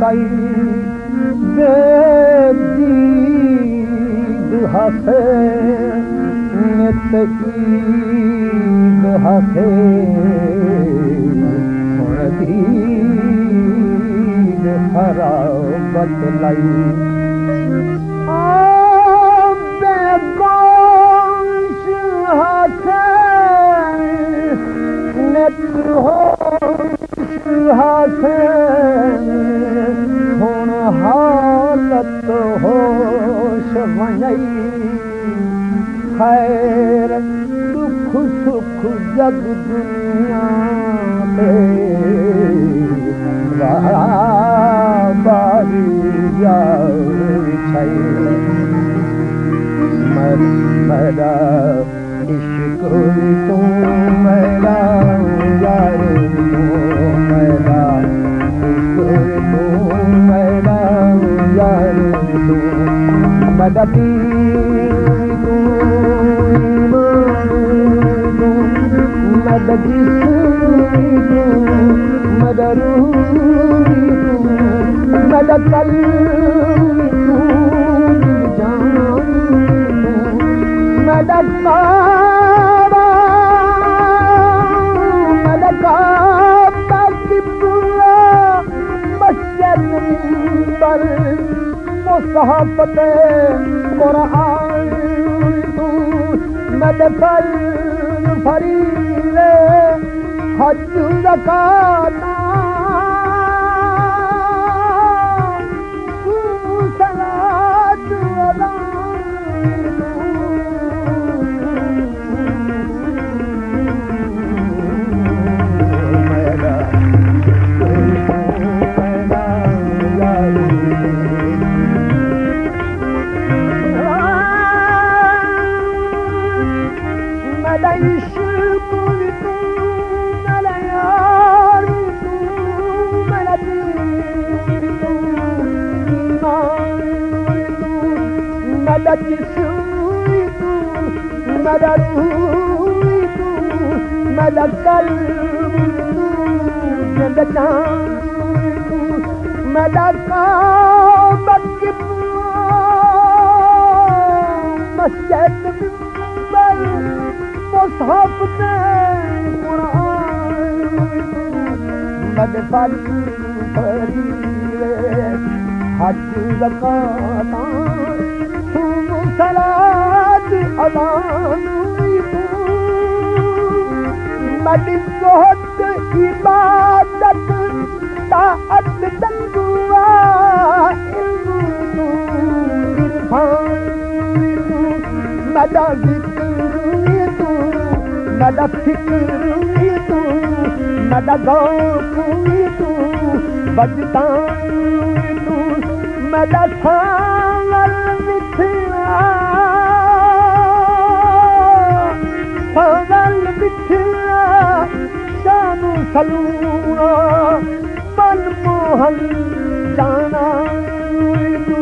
कई बेदीद हसे नित ईद हसे हुण दीद खराबत लई बेगोश हसे नित होश हसे हुण हालत होश वञई खैर दुख सुख जग दुनिया बारी मेरा इश्क तू मेरा यार तू मेरा इश्क तू मेरा यार तू मेरा दीन तू ईमान तू मेरा जिस्म तू मेरा रूह तू मेरा कल्ब तू जान मेरा काबा किबला मस्जिद मिंबर मुसहफ़ कुरान तू मेरे फर्ज़ फरीज़े हज ज़कात सलात अदा मेरा जिस्म तू मेरा रूह तू मेरा कल्ब तू मेरा जान तू मेरा काबा किबला मस्जिद मिंबर मुसहफ़ कुरान मेरे फर्ज़ फरीज़े हज ज़कात सलात अज़ान मेरी ज़ुहद इबादत ताअत तक़वा इल्म तू इरफ़ान तू मेरा ज़िक्र तू मेरा फ़िक्र तू मेरा ज़ौक़ तू वजदान तू मेरा सांवल सांवल बिछड़ा शानू सलूना मनमोहन जाना तू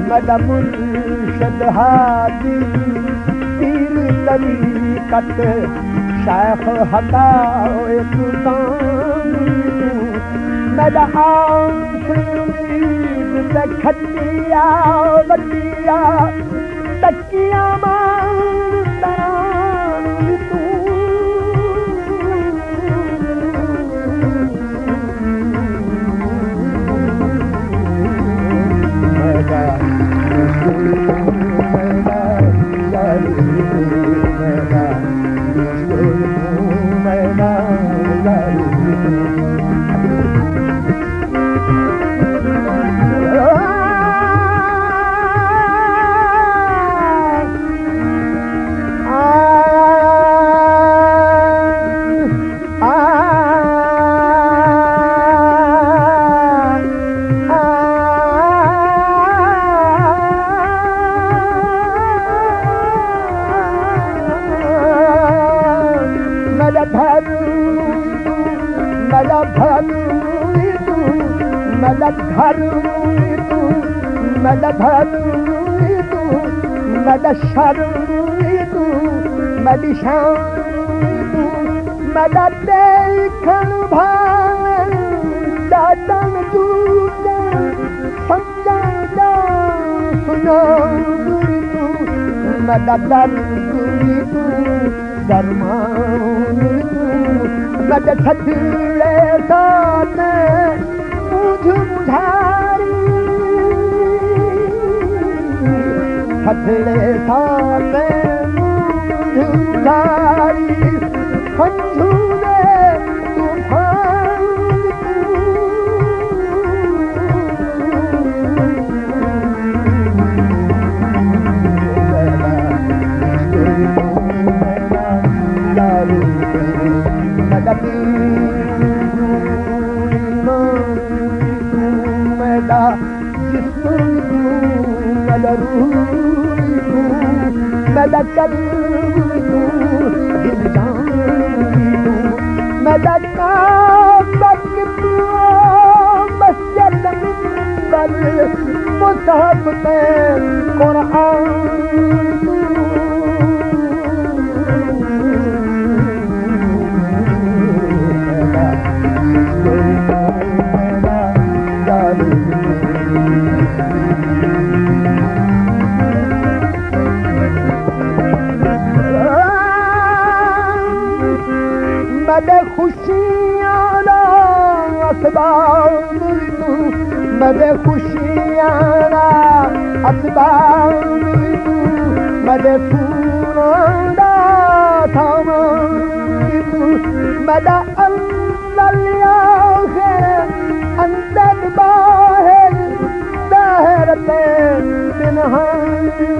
मेरा मुर्शिद हादी पीर तरीक़त शेख हकाए सुल्तान तू मेरा आशीद से खटिया बटिया तकिया मान तरान तू मेरा घर तू मेरा धन तू मेरा शर्म तू मेरी शान तू मेरा देखन भान दादन तू समझाना सुनो तू मदा दर्द तू दरमान तू मद छठले साथ मुझ मुझारी छठले साथ मुझ मुझारी हंझूरे तूफान मदा कल्ब तू दिल जान तू मदा काबत तू मस्जिद मिंबर मुसहफ पे कुरान तू मदे खुशियाँ ना असबाब तू मदे खुशियाँ ना असबाब तू मदे फूलों ना थाम तू मदा अंदर आखिर अंदर बाहर दाहरते बिनहान तू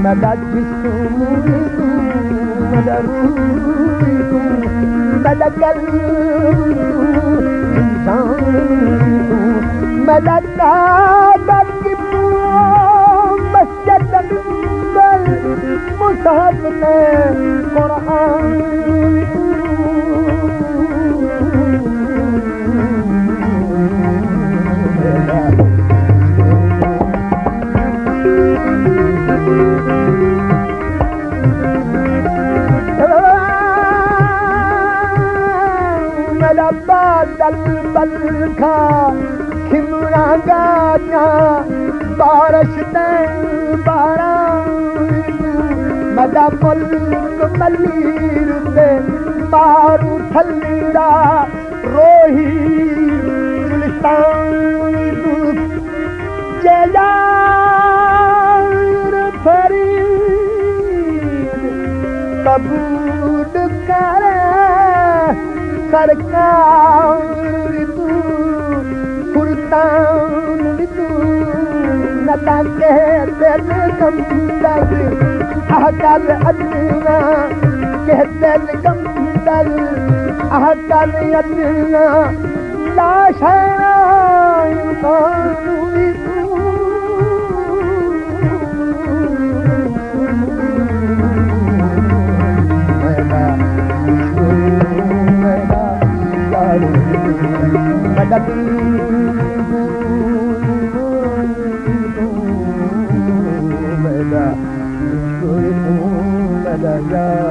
मदा जिस्म तू मदा रूह तू मदा कल्ब तू इंसान तू मदा काबत तू मस्जिद मिंबर मुसहफ पे कुरान बादल बलखा खिमरा गाना बारिश बारां मदा मुल्क मलीर ते मारू थलीरा रोही गुलिस्तान जयार फरीद कबूल करे सरकार तू सुल्तान तू नता कहते गमदर अहकर अदना कहते गमदर अहकर अदना लाशा मदा